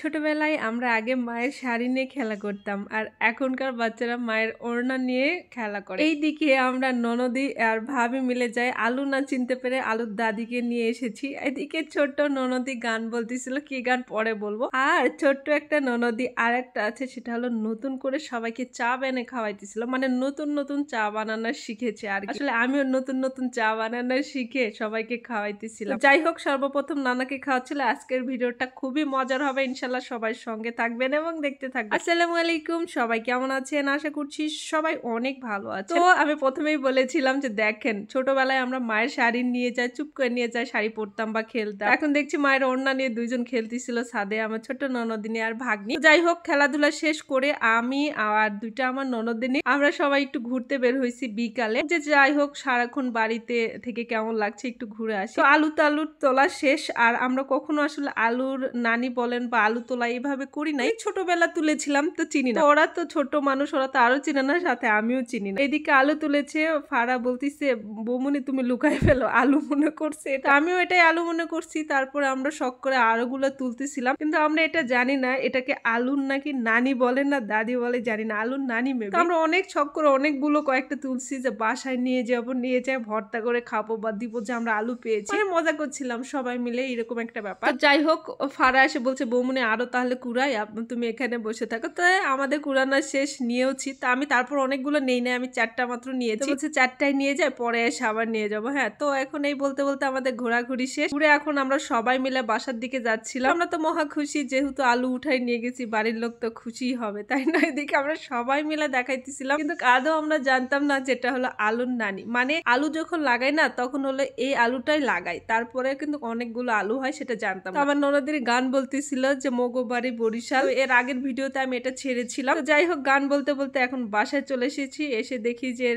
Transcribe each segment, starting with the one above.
ছোটবেলায় আমরা আগে মায়ের শাড়ি নিয়ে খেলা করতাম আর এখনকার বাচ্চারা মায়ের ওড়না নিয়ে খেলা করে। এইদিকে আমরা ননদি আর ভাবি মিলে যাই আলু না চিনতে পেরে আলুর দাদিকে নিয়ে এসেছি। এদিকে ছোট্ট ননদি গান বলতেছিল, কি গান পরে বলবো। আর ছোট্ট একটা ননদি আর একটা আছে, সেটা হলো নতুন করে সবাইকে চা বানিয়ে খাওয়াইতেছিল, মানে নতুন নতুন চা বানানো শিখেছে আর আসলে আমিও নতুন নতুন চা বানানো শিখে সবাইকে খাওয়াইতেছিলাম। যাই হোক, সর্বপ্রথম নানাকে খাওয়াচ্ছিল। আজকের ভিডিওটা খুবই মজার হবে, ইনশাল্লাহ সবাই সঙ্গে থাকবেন এবং দেখতে থাকবেন। আসসালামু আলাইকুম, সবাই কেমন আছেন? আশা করছি সবাই অনেক ভালো আছে। তো আমি প্রথমেই বলেছিলাম যে দেখেন, ছোটবেলায় আমরা মায়ের শাড়ি নিয়ে যাই, চুপ করে নিয়ে যাই, শাড়ি পরতাম বা খেলতাম। এখন দেখছি মায়ের ওড়না নিয়ে দুইজন খেলতেছিল ছাদে, আমার ছোট ননদিনী আর ভাগ্নি। যাই হোক, খেলাধুলা শেষ করে আমি আর দুইটা আমার ননদিনী আমরা সবাই একটু ঘুরতে বের হয়েছি বিকালে। যে যাই হোক, সারাক্ষণ বাড়িতে থেকে কেমন লাগছে, একটু ঘুরে আসি। তো আলু টালু তোলা শেষ, আর আমরা কখনো আসলে আলুর নানি বলেন বা আলু তোলা এইভাবে করি নাই। ছোটবেলা তুলেছিলাম তো চিনি না, ওরা তো ছোট মানুষ, ওরা তো আরো চিনে না, সাথে আমিও চিনি না। এদিকে আলু তুলেছে, ফারা বলতেছে বৌমনি তুমি লুকাই ফেলো, আলু মনে করছে। আমিও এটাই আলু মনে করছি। তারপরে আমরা শখ করে আরো গুলো তুলতেছিলাম, কিন্তু আমরা এটা জানি না এটাকে আলুর নাকি নানি বলেন না দাদি বলে জানি না, আলুর নানি মেবি। আমরা অনেক শখ করে অনেকগুলো কয়েকটা তুলছি যে বাসায় নিয়ে যাবো, নিয়ে যাই ভর্তা করে খাবো বা দিব যে আমরা আলু পেয়েছি। মজা করছিলাম সবাই মিলে, এরকম একটা ব্যাপার। যাই হোক, ফারা এসে বলছে বৌমনি আরো তাহলে কুড়াই, তুমি এখানে বসে থাকো। তো আমাদের কুড়ানো শেষ, নিয়েওছি। তা আমি তারপর অনেকগুলো নেই না, আমি 4টা মাত্র নিয়েছি। বলছে 4টাই নিয়ে যায়, পরে এসে আবার নিয়ে যাবো। হ্যাঁ, তো এখন এই বলতে বলতে আমাদের ঘোরাঘুরি শেষ। ঘুরে এখন আমরা সবাই মিলে বাসার দিকে যাচ্ছিলাম। আমরা তো মহা খুশি, যেহেতু আলু উঠাই নিয়ে গেছি, বাড়ির লোক তো খুশি হবে, তাই না? এদিকে আমরা সবাই মিলে দেখাইতেছিলাম, কিন্তু আদৌ আমরা জানতাম না যেটা হলো আলুর নানি। মানে আলু যখন লাগাই না, তখন হলো এই আলুটাই লাগাই, তারপরে কিন্তু অনেকগুলো আলু হয়, সেটা জানতাম। আমার ননদের গান বলতেছিল যে মগো বাড়ি বরিশাল। এর আগের ভিডিওতে আমি এটা ছেড়েছিলাম। যাই হোক, গান বলতে বলতে এখন বাসায় চলে এসেছি। এসে দেখি যে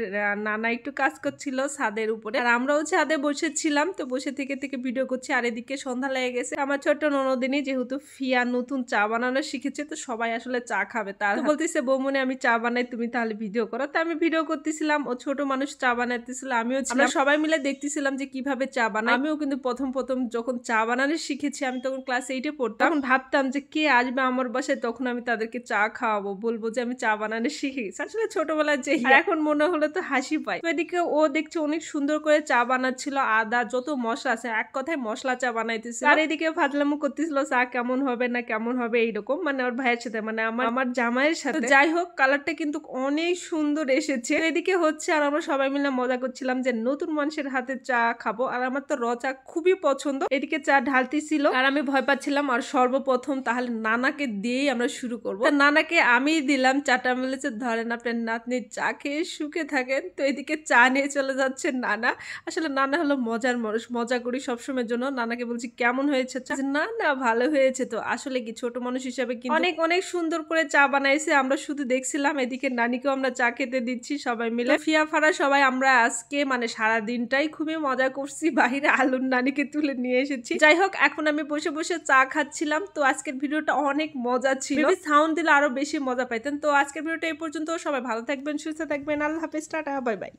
নানা একটু কাজ করছিল ছাদের উপরে, আর আমরাও ছাদে বসেছিলাম। তো বসে থেকে থেকে ভিডিও করছি, আর এদিকে সন্ধ্যা লেগে গেছে। আমার ছোট্ট ননদিনী যেহেতু ফিয়া নতুন চা বানানো শিখেছে, তো সবাই আসলে চা খাবে, তার বলতেছে বৌমনি আমি চা বানাই, তুমি তাহলে ভিডিও করো। তো আমি ভিডিও করতেছিলাম, ও ছোট মানুষ চা বানাইতেছিল, আমিও ছিলাম। সবাই মিলে দেখতেছিলাম যে কিভাবে চা বানাই। আমিও কিন্তু প্রথম যখন চা বানানো শিখেছি, আমি তখন ক্লাস 8-এ পড়তাম। তখন ভাবতাম যে কে আসবে আমার বাসায়, তখন আমি তাদেরকে চা খাওয়াবো, বলবো যে আমি চা বানানো শিখে গেছি। আসলে ছোটবেলায় যে এখন মনে হলো তো হাসি পায়। তো এদিকে ও দেখছে অনেক সুন্দর করে চা বানাচ্ছিল, আদা যত মশলা আছে, এক কথায় মশলা চা বানাইতেছিল। আর এদিকে ফাজলামো করতেছিল চা কেমন হবে না কেমন হবে এইরকম, মানে ওর ভাইয়ের সাথে, মানে আমার জামাইয়ের সাথে। যাই হোক, কালারটা কিন্তু অনেক সুন্দর এসেছে। এদিকে হচ্ছে, আর আমরা সবাই মিলে মজা করছিলাম যে নতুন মানুষের হাতে চা খাবো। আর আমার তো র চা খুবই পছন্দ। এদিকে চা ঢালতেছিল আর আমি ভয় পাচ্ছিলাম। আর সর্বপ্রথম তাহলে নানাকে দিয়েই আমরা শুরু করবো। নানাকে আমি দিলাম চাটা, বলেছে ধরেন আপনার নাতনি চা খেয়ে সুখে থাকেন। তো এদিকে চা নিয়ে চলে যাচ্ছে নানা। আসলে নানা হলো মজার মানুষ, মজা করি সবসময়ের জন্য। নানাকে বলছি কেমন হয়েছে চা? না না ভালো হয়েছে। তো আসলে কি ছোট মানুষ হিসাবে কিন্তু অনেক অনেক সুন্দর করে চা বানাইছে, আমরা শুধু দেখছিলাম। এদিকে নানিকেও আমরা চা খেতে দিচ্ছি সবাই মিলে। ফিয়া ফারা সবাই আমরা আজকে মানে সারা দিনটাই খুবই মজা করছি। বাহিরে আলুর নানিকে তুলে নিয়ে এসেছি। যাই হোক, এখন আমি বসে বসে চা খাচ্ছিলাম। তো আজকের ভিডিওটা অনেক মজা ছিল, সাউন্ড দিলে আরো বেশি মজা পাইতেন। তো আজকের ভিডিওটা এই পর্যন্ত। সবাই ভালো থাকবেন, সুস্থ থাকবেন, আল্লাহ হাফেজ, টাটা, বাই বাই।